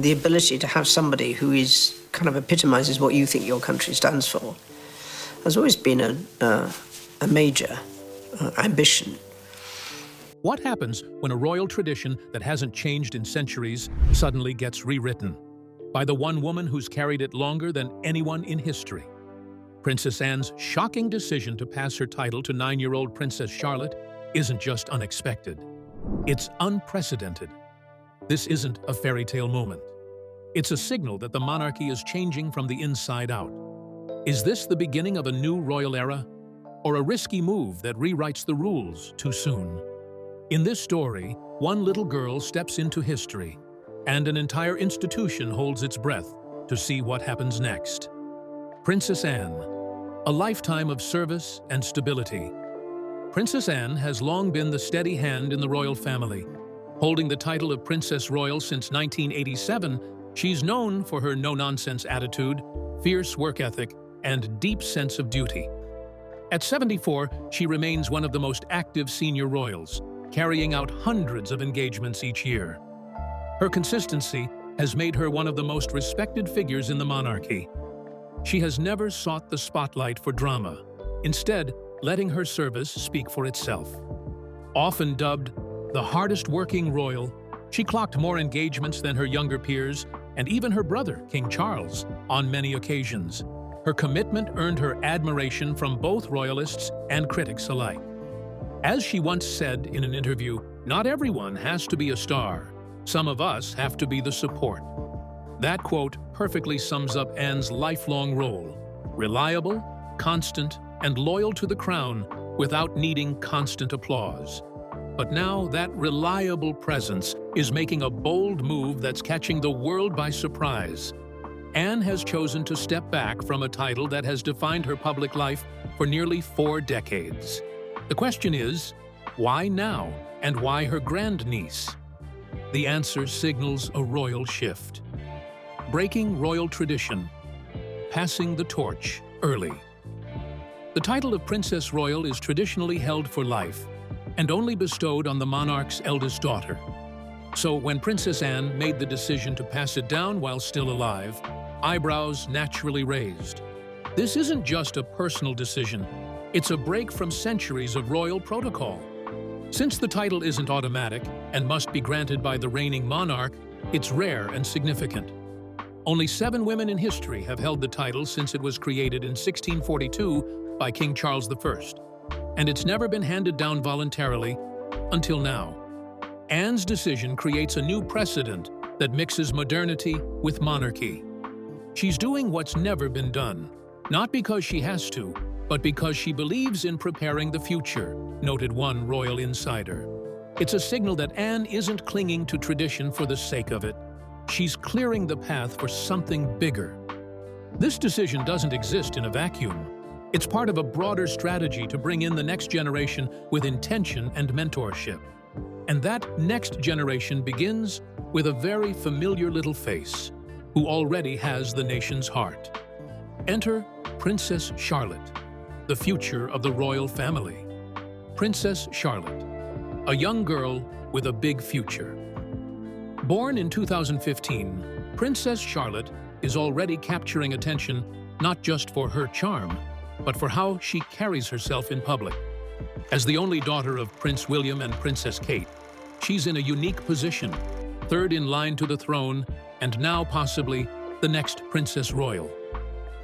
the ability to have somebody who is kind of epitomizes what you think your country stands for has always been a major ambition. What happens when a royal tradition that hasn't changed in centuries suddenly gets rewritten by the one woman who's carried it longer than anyone in history? Princess Anne's shocking decision to pass her title to 9-year-old Princess Charlotte isn't just unexpected. It's unprecedented. This isn't a fairy tale moment. It's a signal that the monarchy is changing from the inside out. Is this the beginning of a new royal era, or a risky move that rewrites the rules too soon? In this story, one little girl steps into history, and an entire institution holds its breath to see what happens next. Princess Anne, a lifetime of service and stability. Princess Anne has long been the steady hand in the royal family. Holding the title of Princess Royal since 1987, she's known for her no-nonsense attitude, fierce work ethic, and deep sense of duty. At 74, she remains one of the most active senior royals, carrying out hundreds of engagements each year. Her consistency has made her one of the most respected figures in the monarchy. She has never sought the spotlight for drama, instead letting her service speak for itself. Often dubbed the hardest-working royal, she clocked more engagements than her younger peers and even her brother, King Charles, on many occasions. Her commitment earned her admiration from both royalists and critics alike. As she once said in an interview, "Not everyone has to be a star. Some of us have to be the support." That quote perfectly sums up Anne's lifelong role: reliable, constant, and loyal to the crown without needing constant applause. But now that reliable presence is making a bold move that's catching the world by surprise. Anne has chosen to step back from a title that has defined her public life for nearly 4 decades. The question is, why now, and why her grandniece? The answer signals a royal shift. Breaking royal tradition, passing the torch early. The title of Princess Royal is traditionally held for life and only bestowed on the monarch's eldest daughter. So when Princess Anne made the decision to pass it down while still alive, eyebrows naturally raised. This isn't just a personal decision, it's a break from centuries of royal protocol. Since the title isn't automatic and must be granted by the reigning monarch, it's rare and significant. Only 7 women in history have held the title since it was created in 1642 by King Charles I, and it's never been handed down voluntarily until now. Anne's decision creates a new precedent that mixes modernity with monarchy. She's doing what's never been done, not because she has to, but because she believes in preparing the future, noted one royal insider. It's a signal that Anne isn't clinging to tradition for the sake of it. She's clearing the path for something bigger. This decision doesn't exist in a vacuum. It's part of a broader strategy to bring in the next generation with intention and mentorship. And that next generation begins with a very familiar little face, who already has the nation's heart. Enter Princess Charlotte, the future of the royal family. Princess Charlotte, a young girl with a big future. Born in 2015, Princess Charlotte is already capturing attention not just for her charm, but for how she carries herself in public. As the only daughter of Prince William and Princess Kate, she's in a unique position, third in line to the throne, and now possibly the next Princess Royal.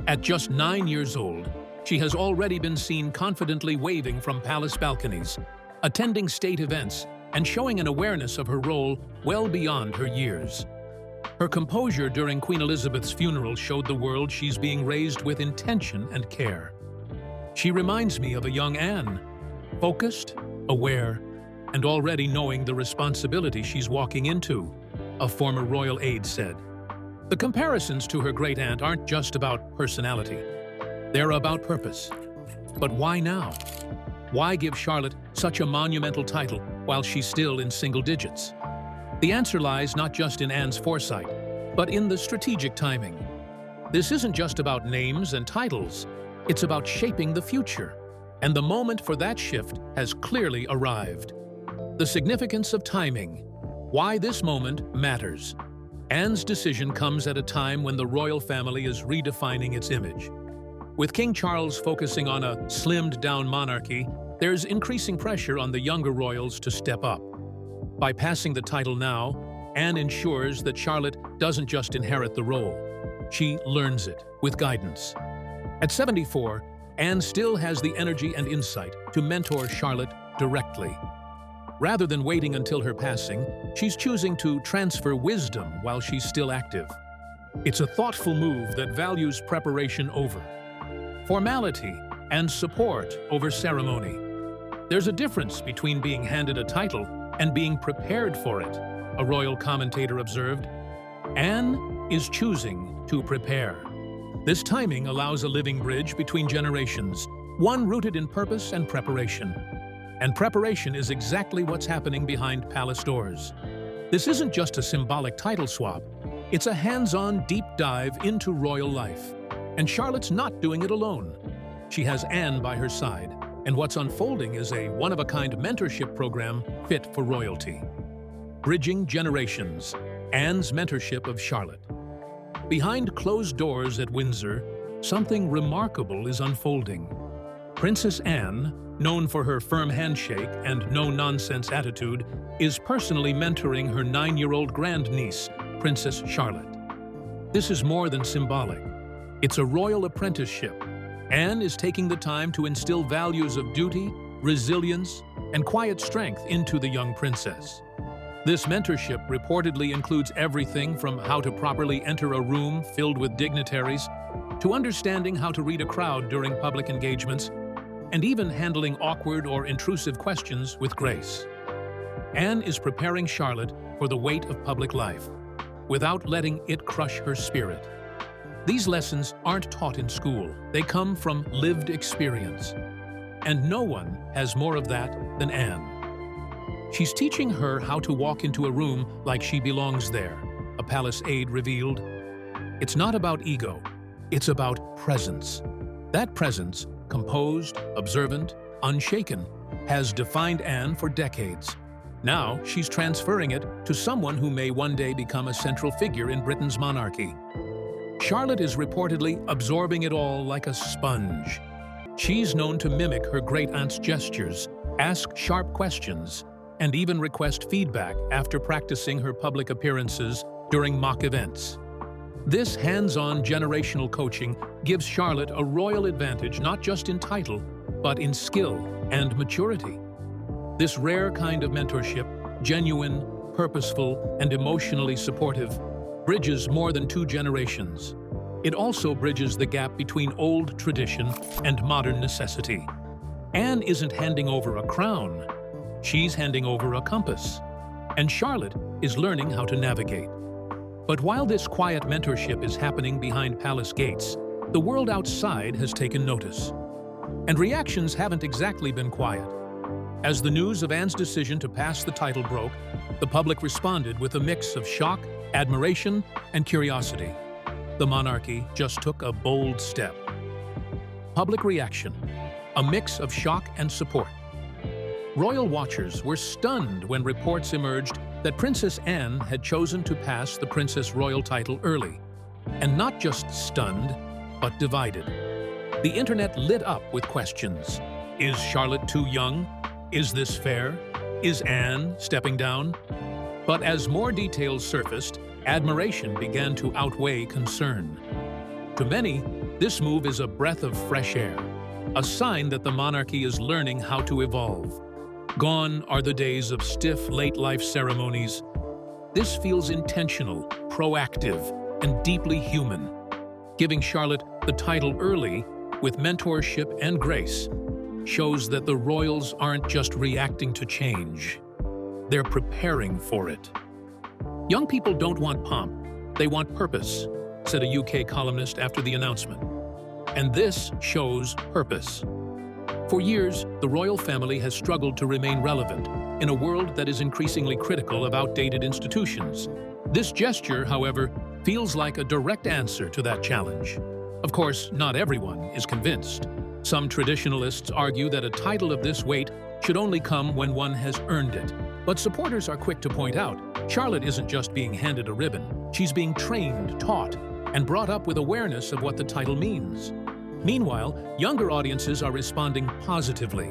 At just 9 years old, she has already been seen confidently waving from palace balconies, attending state events, and showing an awareness of her role well beyond her years. Her composure during Queen Elizabeth's funeral showed the world she's being raised with intention and care. She reminds me of a young Anne, focused, aware, and already knowing the responsibility she's walking into, a former royal aide said. The comparisons to her great-aunt aren't just about personality. They're about purpose. But why now? Why give Charlotte such a monumental title while she's still in single digits? The answer lies not just in Anne's foresight, but in the strategic timing. This isn't just about names and titles. It's about shaping the future. And the moment for that shift has clearly arrived. The significance of timing. Why this moment matters. Anne's decision comes at a time when the royal family is redefining its image. With King Charles focusing on a slimmed-down monarchy, there's increasing pressure on the younger royals to step up. By passing the title now, Anne ensures that Charlotte doesn't just inherit the role. She learns it with guidance. At 74, Anne still has the energy and insight to mentor Charlotte directly. Rather than waiting until her passing, she's choosing to transfer wisdom while she's still active. It's a thoughtful move that values preparation over formality and support over ceremony. There's a difference between being handed a title and being prepared for it, a royal commentator observed. Anne is choosing to prepare. This timing allows a living bridge between generations, one rooted in purpose and preparation. And preparation is exactly what's happening behind palace doors. This isn't just a symbolic title swap, it's a hands-on deep dive into royal life. And Charlotte's not doing it alone. She has Anne by her side, and what's unfolding is a one-of-a-kind mentorship program fit for royalty. Bridging generations, Anne's mentorship of Charlotte. Behind closed doors at Windsor, something remarkable is unfolding. Princess Anne, known for her firm handshake and no-nonsense attitude, is personally mentoring her 9-year-old grandniece, Princess Charlotte. This is more than symbolic. It's a royal apprenticeship. Anne is taking the time to instill values of duty, resilience, and quiet strength into the young princess. This mentorship reportedly includes everything from how to properly enter a room filled with dignitaries, to understanding how to read a crowd during public engagements, and even handling awkward or intrusive questions with grace. Anne is preparing Charlotte for the weight of public life, without letting it crush her spirit. These lessons aren't taught in school. They come from lived experience. And no one has more of that than Anne. She's teaching her how to walk into a room like she belongs there, a palace aide revealed. It's not about ego, it's about presence. That presence, composed, observant, unshaken, has defined Anne for decades. Now she's transferring it to someone who may one day become a central figure in Britain's monarchy. Charlotte is reportedly absorbing it all like a sponge. She's known to mimic her great-aunt's gestures, ask sharp questions, and even request feedback after practicing her public appearances during mock events. This hands-on generational coaching gives Charlotte a royal advantage not just in title, but in skill and maturity. This rare kind of mentorship, genuine, purposeful, and emotionally supportive, bridges more than 2 generations. It also bridges the gap between old tradition and modern necessity. Anne isn't handing over a crown, she's handing over a compass. And Charlotte is learning how to navigate. But while this quiet mentorship is happening behind palace gates, the world outside has taken notice. And reactions haven't exactly been quiet. As the news of Anne's decision to pass the title broke, the public responded with a mix of shock, admiration, and curiosity. The monarchy just took a bold step. Public reaction, a mix of shock and support. Royal watchers were stunned when reports emerged that Princess Anne had chosen to pass the Princess Royal title early. And not just stunned, but divided. The internet lit up with questions. Is Charlotte too young? Is this fair? Is Anne stepping down? But as more details surfaced, admiration began to outweigh concern. To many, this move is a breath of fresh air, a sign that the monarchy is learning how to evolve. Gone are the days of stiff late-life ceremonies. This feels intentional, proactive, and deeply human. Giving Charlotte the title early, with mentorship and grace, shows that the royals aren't just reacting to change. They're preparing for it. Young people don't want pomp, they want purpose, said a UK columnist after the announcement. And this shows purpose. For years, the royal family has struggled to remain relevant in a world that is increasingly critical of outdated institutions. This gesture, however, feels like a direct answer to that challenge. Of course, not everyone is convinced. Some traditionalists argue that a title of this weight should only come when one has earned it. But supporters are quick to point out, Charlotte isn't just being handed a ribbon. She's being trained, taught, and brought up with awareness of what the title means. Meanwhile, younger audiences are responding positively.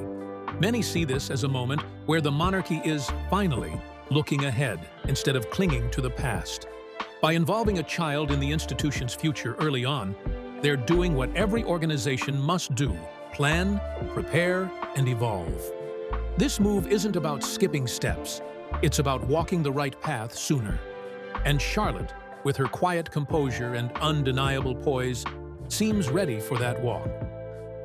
Many see this as a moment where the monarchy is, finally, looking ahead instead of clinging to the past. By involving a child in the institution's future early on, they're doing what every organization must do: plan, prepare, and evolve. This move isn't about skipping steps. It's about walking the right path sooner. And Charlotte, with her quiet composure and undeniable poise, seems ready for that walk.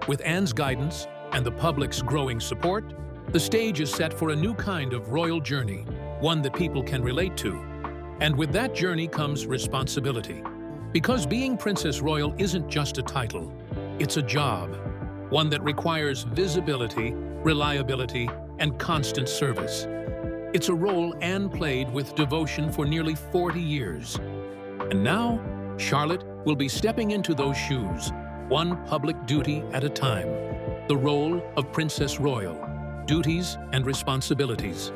With Anne's guidance and the public's growing support, the stage is set for a new kind of royal journey, one that people can relate to. And with that journey comes responsibility. Because being Princess Royal isn't just a title, it's a job, one that requires visibility, reliability, and constant service. It's a role Anne played with devotion for nearly 40 years. And now, Charlotte will be stepping into those shoes, one public duty at a time. The role of Princess Royal, duties and responsibilities.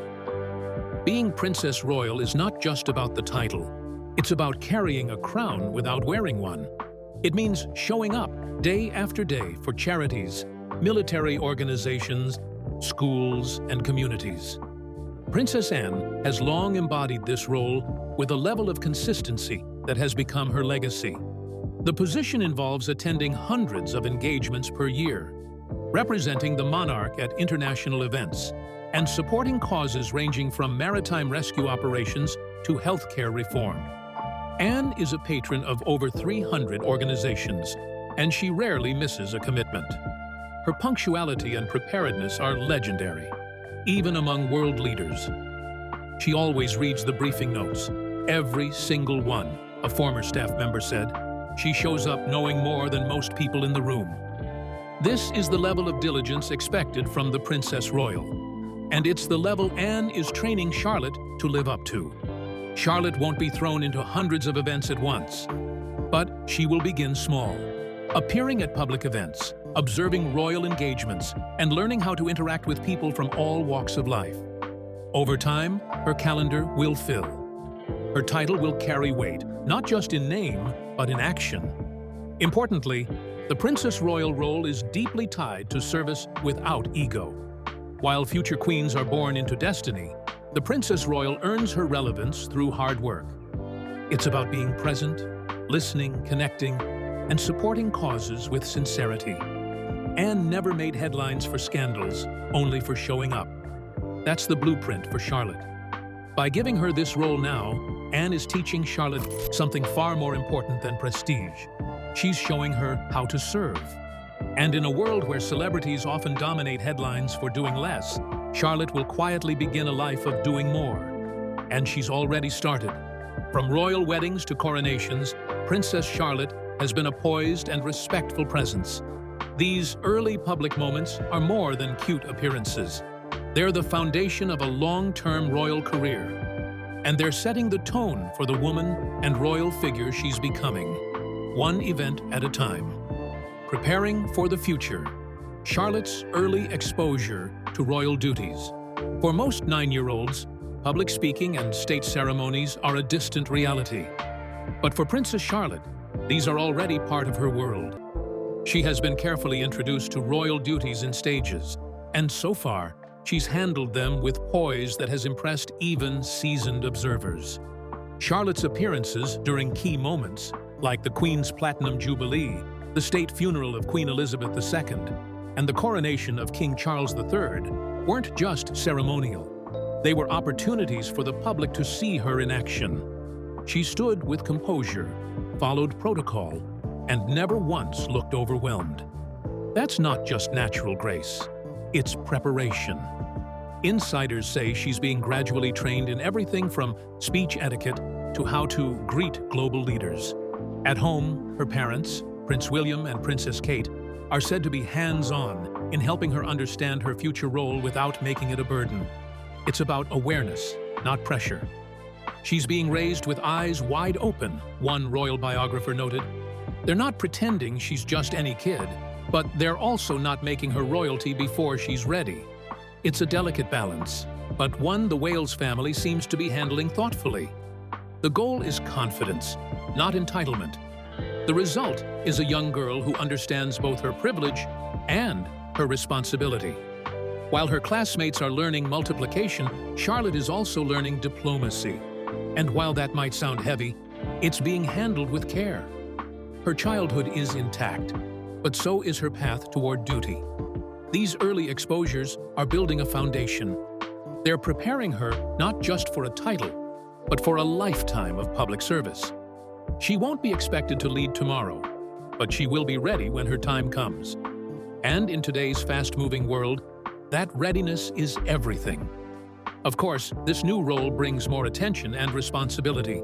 Being Princess Royal is not just about the title. It's about carrying a crown without wearing one. It means showing up day after day for charities, military organizations, schools, and communities. Princess Anne has long embodied this role with a level of consistency that has become her legacy. The position involves attending hundreds of engagements per year, representing the monarch at international events, and supporting causes ranging from maritime rescue operations to healthcare reform. Anne is a patron of over 300 organizations, and she rarely misses a commitment. Her punctuality and preparedness are legendary, even among world leaders. She always reads the briefing notes, every single one, a former staff member said. She shows up knowing more than most people in the room. This is the level of diligence expected from the Princess Royal, and it's the level Anne is training Charlotte to live up to. Charlotte won't be thrown into hundreds of events at once, but she will begin small, appearing at public events, observing royal engagements, and learning how to interact with people from all walks of life. Over time, her calendar will fill. Her title will carry weight, not just in name, but in action. Importantly, the Princess Royal role is deeply tied to service without ego. While future queens are born into destiny, the Princess Royal earns her relevance through hard work. It's about being present, listening, connecting, and supporting causes with sincerity. Anne never made headlines for scandals, only for showing up. That's the blueprint for Charlotte. By giving her this role now, Anne is teaching Charlotte something far more important than prestige. She's showing her how to serve. And in a world where celebrities often dominate headlines for doing less, Charlotte will quietly begin a life of doing more. And she's already started. From royal weddings to coronations, Princess Charlotte has been a poised and respectful presence. These early public moments are more than cute appearances. They're the foundation of a long-term royal career. And they're setting the tone for the woman and royal figure she's becoming, one event at a time. Preparing for the future, Charlotte's early exposure to royal duties. For most 9-year-olds, public speaking and state ceremonies are a distant reality. But for Princess Charlotte, these are already part of her world. She has been carefully introduced to royal duties in stages, and so far, she's handled them with poise that has impressed even seasoned observers. Charlotte's appearances during key moments, like the Queen's Platinum Jubilee, the state funeral of Queen Elizabeth II, and the coronation of King Charles III, weren't just ceremonial. They were opportunities for the public to see her in action. She stood with composure, followed protocol, and never once looked overwhelmed. That's not just natural grace. It's preparation. Insiders say she's being gradually trained in everything from speech etiquette to how to greet global leaders. At home, her parents, Prince William and Princess Kate, are said to be hands-on in helping her understand her future role without making it a burden. It's about awareness, not pressure. She's being raised with eyes wide open, one royal biographer noted. They're not pretending she's just any kid, but they're also not making her royalty before she's ready. It's a delicate balance, but one the Wales family seems to be handling thoughtfully. The goal is confidence, not entitlement. The result is a young girl who understands both her privilege and her responsibility. While her classmates are learning multiplication, Charlotte is also learning diplomacy. And while that might sound heavy, it's being handled with care. Her childhood is intact, but so is her path toward duty. These early exposures are building a foundation. They're preparing her not just for a title, but for a lifetime of public service. She won't be expected to lead tomorrow, but she will be ready when her time comes. And in today's fast-moving world, that readiness is everything. Of course, this new role brings more attention and responsibility,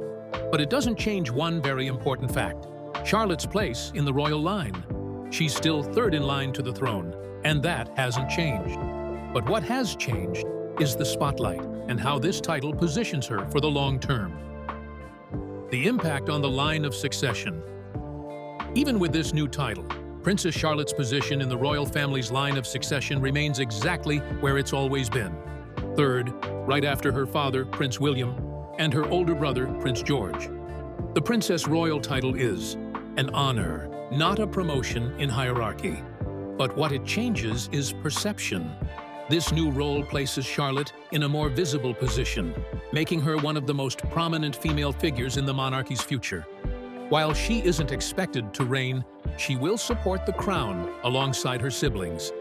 but it doesn't change one very important fact: Charlotte's place in the royal line. She's still third in line to the throne, and that hasn't changed. But what has changed is the spotlight and how this title positions her for the long term. The impact on the line of succession. Even with this new title, Princess Charlotte's position in the royal family's line of succession remains exactly where it's always been. Third, right after her father, Prince William, and her older brother, Prince George. The Princess Royal title is an honor, not a promotion in hierarchy. But what it changes is perception. This new role places Charlotte in a more visible position, making her one of the most prominent female figures in the monarchy's future. While she isn't expected to reign, she will support the crown alongside her siblings.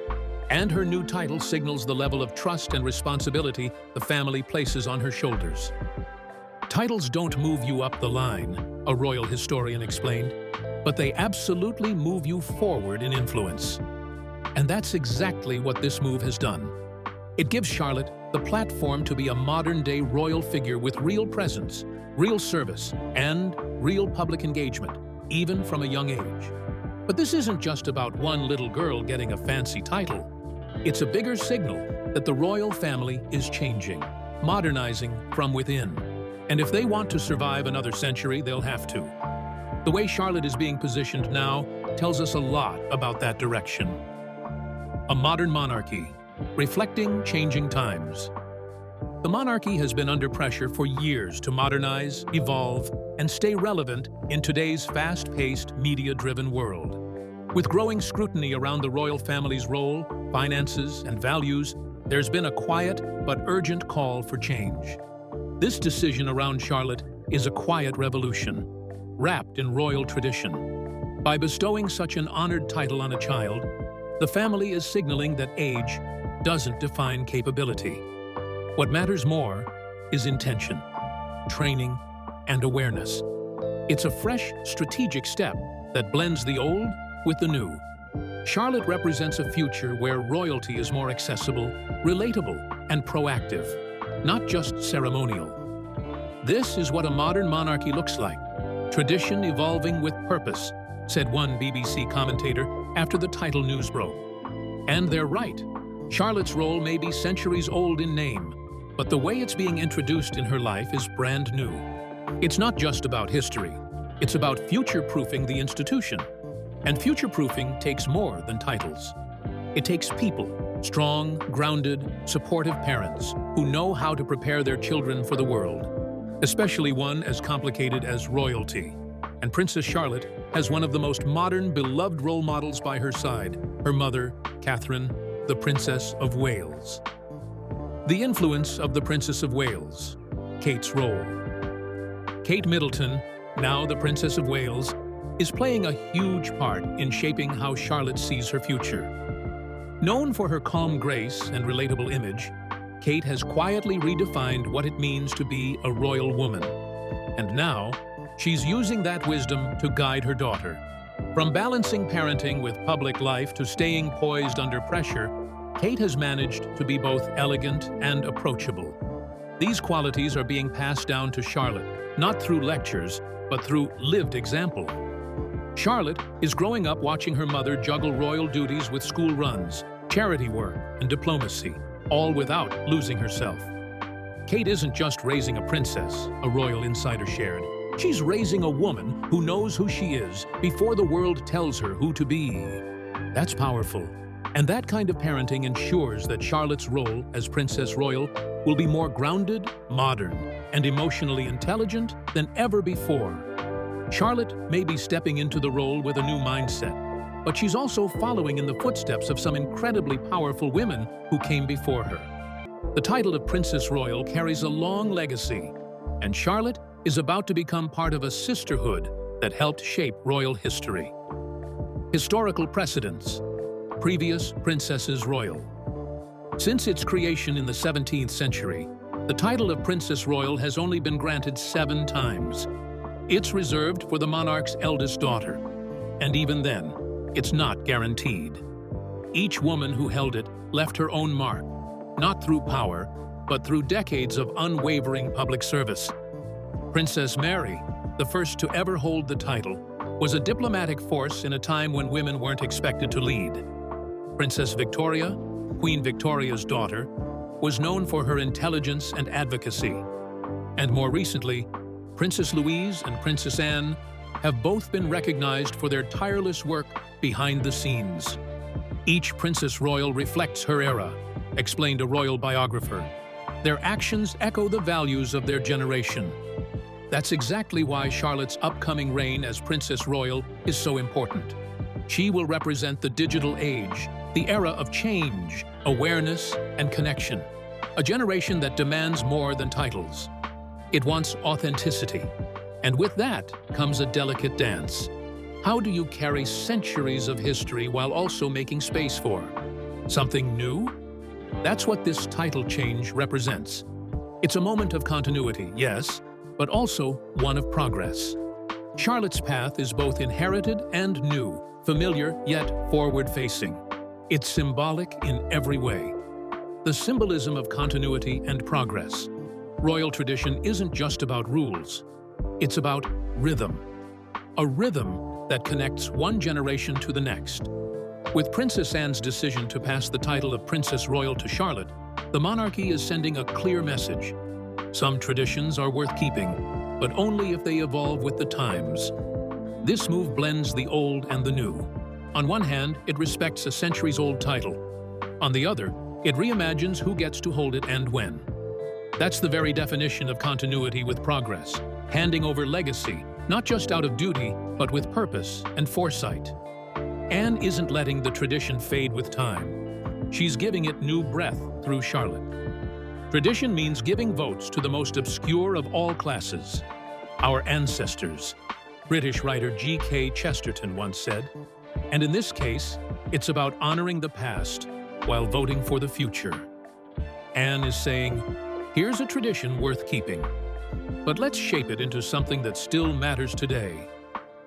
And her new title signals the level of trust and responsibility the family places on her shoulders. Titles don't move you up the line, a royal historian explained, but they absolutely move you forward in influence. And that's exactly what this move has done. It gives Charlotte the platform to be a modern-day royal figure with real presence, real service, and real public engagement, even from a young age. But this isn't just about one little girl getting a fancy title. It's a bigger signal that the royal family is changing, modernizing from within. And if they want to survive another century, they'll have to. The way Charlotte is being positioned now tells us a lot about that direction. A modern monarchy, reflecting changing times. The monarchy has been under pressure for years to modernize, evolve, and stay relevant in today's fast-paced, media-driven world. With growing scrutiny around the royal family's role, finances, and values, there's been a quiet but urgent call for change. This decision around Charlotte is a quiet revolution, wrapped in royal tradition. By bestowing such an honored title on a child, the family is signaling that age doesn't define capability. What matters more is intention, training, and awareness. It's a fresh, strategic step that blends the old with the new. Charlotte represents a future where royalty is more accessible, relatable, and proactive, not just ceremonial. This is what a modern monarchy looks like, tradition evolving with purpose, said one BBC commentator after the title news broke. And they're right. Charlotte's role may be centuries old in name, but the way it's being introduced in her life is brand new. It's not just about history. It's about future-proofing the institution. And future-proofing takes more than titles. It takes people, strong, grounded, supportive parents who know how to prepare their children for the world, especially one as complicated as royalty. And Princess Charlotte has one of the most modern, beloved role models by her side, her mother, Catherine, the Princess of Wales. The influence of the Princess of Wales, Kate's role. Kate Middleton, now the Princess of Wales, is playing a huge part in shaping how Charlotte sees her future. Known for her calm grace and relatable image, Kate has quietly redefined what it means to be a royal woman. And now, she's using that wisdom to guide her daughter. From balancing parenting with public life to staying poised under pressure, Kate has managed to be both elegant and approachable. These qualities are being passed down to Charlotte, not through lectures, but through lived example. Charlotte is growing up watching her mother juggle royal duties with school runs, charity work, and diplomacy, all without losing herself. Kate isn't just raising a princess, a royal insider shared. She's raising a woman who knows who she is before the world tells her who to be. That's powerful. And that kind of parenting ensures that Charlotte's role as Princess Royal will be more grounded, modern, and emotionally intelligent than ever before. Charlotte may be stepping into the role with a new mindset, but she's also following in the footsteps of some incredibly powerful women who came before her. The title of Princess Royal carries a long legacy, and Charlotte is about to become part of a sisterhood that helped shape royal history. Historical precedents. Previous Princesses Royal. Since its creation in the 17th century, the title of Princess Royal has only been granted 7 times. It's reserved for the monarch's eldest daughter, and even then, it's not guaranteed. Each woman who held it left her own mark, not through power, but through decades of unwavering public service. Princess Mary, the first to ever hold the title, was a diplomatic force in a time when women weren't expected to lead. Princess Victoria, Queen Victoria's daughter, was known for her intelligence and advocacy. And more recently, Princess Louise and Princess Anne have both been recognized for their tireless work behind the scenes. Each Princess Royal reflects her era, explained a royal biographer. Their actions echo the values of their generation. That's exactly why Charlotte's upcoming reign as Princess Royal is so important. She will represent the digital age, the era of change, awareness, and connection. A generation that demands more than titles. It wants authenticity. And with that comes a delicate dance. How do you carry centuries of history while also making space for something new? That's what this title change represents. It's a moment of continuity, yes, but also one of progress. Charlotte's path is both inherited and new, familiar yet forward-facing. It's symbolic in every way. The symbolism of continuity and progress. Royal tradition isn't just about rules. It's about rhythm. A rhythm that connects one generation to the next. With Princess Anne's decision to pass the title of Princess Royal to Charlotte, the monarchy is sending a clear message. Some traditions are worth keeping, but only if they evolve with the times. This move blends the old and the new. On one hand, it respects a centuries-old title. On the other, it reimagines who gets to hold it and when. That's the very definition of continuity with progress, handing over legacy, not just out of duty, but with purpose and foresight. Anne isn't letting the tradition fade with time. She's giving it new breath through Charlotte. Tradition means giving votes to the most obscure of all classes, our ancestors. British writer G.K. Chesterton once said, and in this case, it's about honoring the past while voting for the future. Anne is saying, here's a tradition worth keeping, but let's shape it into something that still matters today.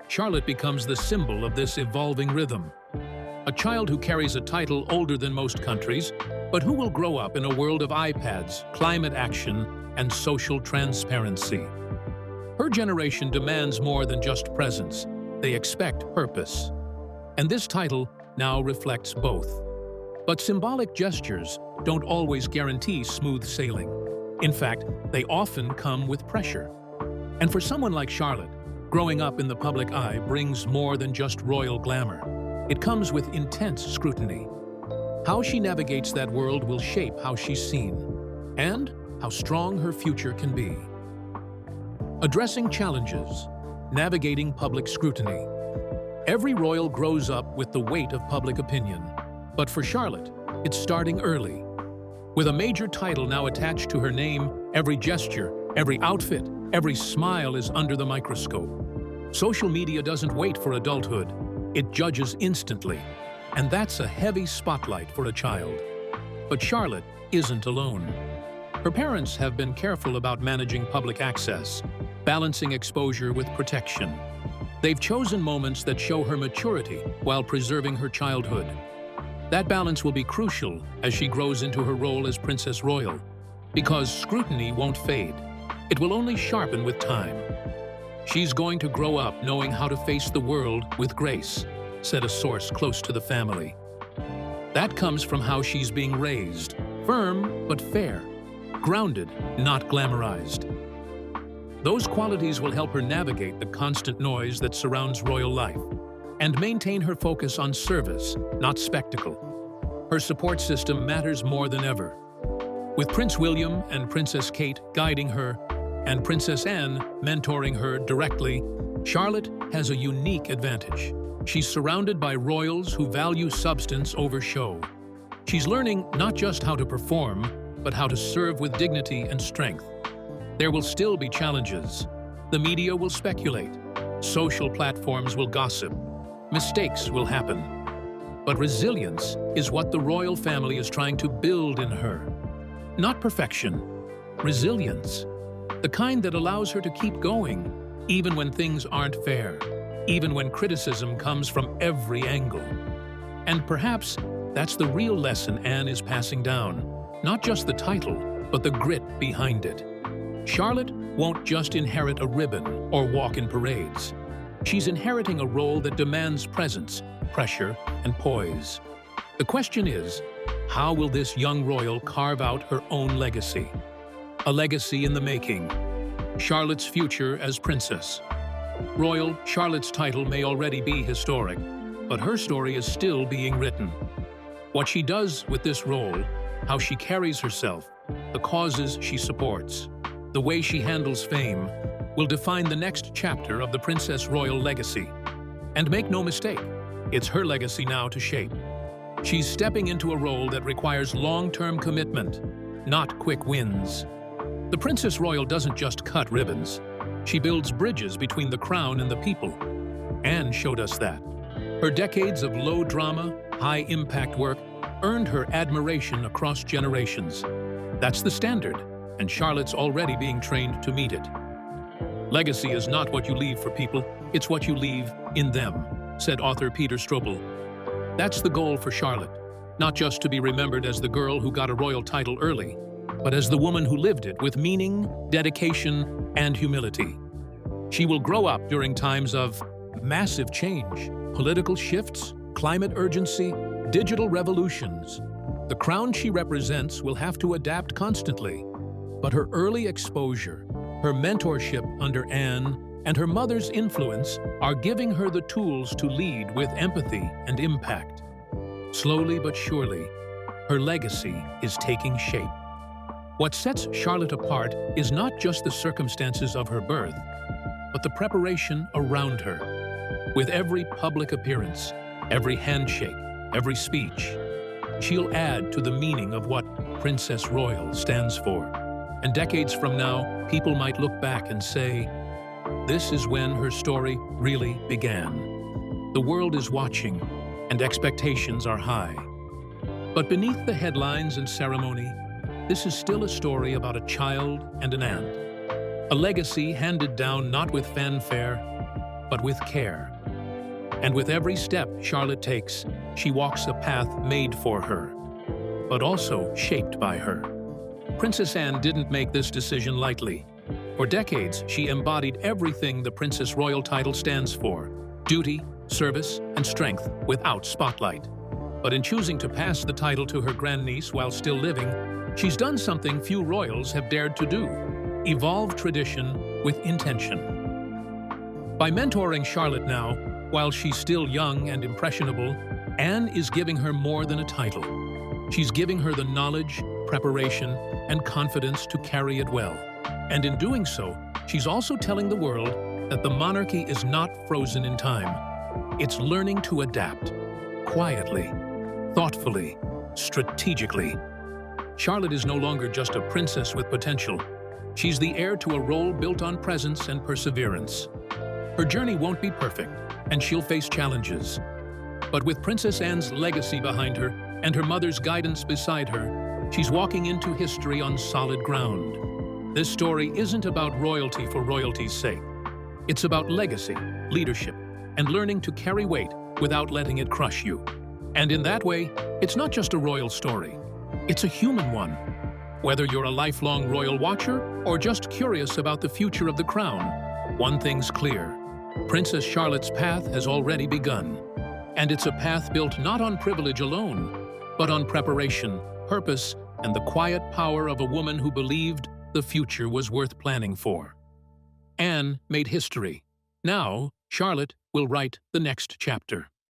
Charlotte becomes the symbol of this evolving rhythm. A child who carries a title older than most countries, but who will grow up in a world of iPads, climate action, and social transparency. Her generation demands more than just presence. They expect purpose. And this title now reflects both. But symbolic gestures don't always guarantee smooth sailing. In fact, they often come with pressure. And for someone like Charlotte, growing up in the public eye brings more than just royal glamour. It comes with intense scrutiny. How she navigates that world will shape how she's seen, and how strong her future can be. Addressing challenges, navigating public scrutiny. Every royal grows up with the weight of public opinion, but for Charlotte, it's starting early. With a major title now attached to her name, every gesture, every outfit, every smile is under the microscope. Social media doesn't wait for adulthood, it judges instantly, and that's a heavy spotlight for a child. But Charlotte isn't alone. Her parents have been careful about managing public access, balancing exposure with protection. They've chosen moments that show her maturity while preserving her childhood. That balance will be crucial as she grows into her role as Princess Royal, because scrutiny won't fade. It will only sharpen with time. She's going to grow up knowing how to face the world with grace, said a source close to the family. That comes from how she's being raised, firm but fair, grounded, not glamorized. Those qualities will help her navigate the constant noise that surrounds royal life and maintain her focus on service, not spectacle. Her support system matters more than ever. With Prince William and Princess Kate guiding her, and Princess Anne mentoring her directly, Charlotte has a unique advantage. She's surrounded by royals who value substance over show. She's learning not just how to perform, but how to serve with dignity and strength. There will still be challenges. The media will speculate. Social platforms will gossip. Mistakes will happen. But resilience is what the royal family is trying to build in her. Not perfection, resilience. The kind that allows her to keep going, even when things aren't fair, even when criticism comes from every angle. And perhaps that's the real lesson Anne is passing down. Not just the title, but the grit behind it. Charlotte won't just inherit a ribbon or walk in parades. She's inheriting a role that demands presence, pressure, and poise. The question is, how will this young royal carve out her own legacy? A legacy in the making. Charlotte's future as princess. Royal Charlotte's title may already be historic, but her story is still being written. What she does with this role, how she carries herself, the causes she supports, the way she handles fame, will define the next chapter of the Princess Royal legacy. And make no mistake, it's her legacy now to shape. She's stepping into a role that requires long-term commitment, not quick wins. The Princess Royal doesn't just cut ribbons. She builds bridges between the crown and the people. Anne showed us that. Her decades of low-drama, high-impact work earned her admiration across generations. That's the standard, and Charlotte's already being trained to meet it. Legacy is not what you leave for people, it's what you leave in them, said author Peter Strobel. That's the goal for Charlotte, not just to be remembered as the girl who got a royal title early, but as the woman who lived it with meaning, dedication, and humility. She will grow up during times of massive change, political shifts, climate urgency, digital revolutions. The crown she represents will have to adapt constantly, but her early exposure, her mentorship under Anne, and her mother's influence are giving her the tools to lead with empathy and impact. Slowly but surely, her legacy is taking shape. What sets Charlotte apart is not just the circumstances of her birth, but the preparation around her. With every public appearance, every handshake, every speech, she'll add to the meaning of what Princess Royal stands for. And decades from now, people might look back and say, this is when her story really began. The world is watching, and expectations are high. But beneath the headlines and ceremony, this is still a story about a child and an aunt. A legacy handed down not with fanfare, but with care. And with every step Charlotte takes, she walks a path made for her, but also shaped by her. Princess Anne didn't make this decision lightly. For decades, she embodied everything the Princess Royal title stands for: duty, service, and strength without spotlight. But in choosing to pass the title to her grandniece while still living, she's done something few royals have dared to do: evolve tradition with intention. By mentoring Charlotte now, while she's still young and impressionable, Anne is giving her more than a title. She's giving her the knowledge, preparation, and confidence to carry it well. And in doing so, she's also telling the world that the monarchy is not frozen in time. It's learning to adapt, quietly, thoughtfully, strategically. Charlotte is no longer just a princess with potential. She's the heir to a role built on presence and perseverance. Her journey won't be perfect, and she'll face challenges. But with Princess Anne's legacy behind her and her mother's guidance beside her, she's walking into history on solid ground. This story isn't about royalty for royalty's sake. It's about legacy, leadership, and learning to carry weight without letting it crush you. And in that way, it's not just a royal story. It's a human one. Whether you're a lifelong royal watcher or just curious about the future of the crown, one thing's clear: Princess Charlotte's path has already begun. And it's a path built not on privilege alone, but on preparation, purpose, and the quiet power of a woman who believed the future was worth planning for. Anne made history. Now, Charlotte will write the next chapter.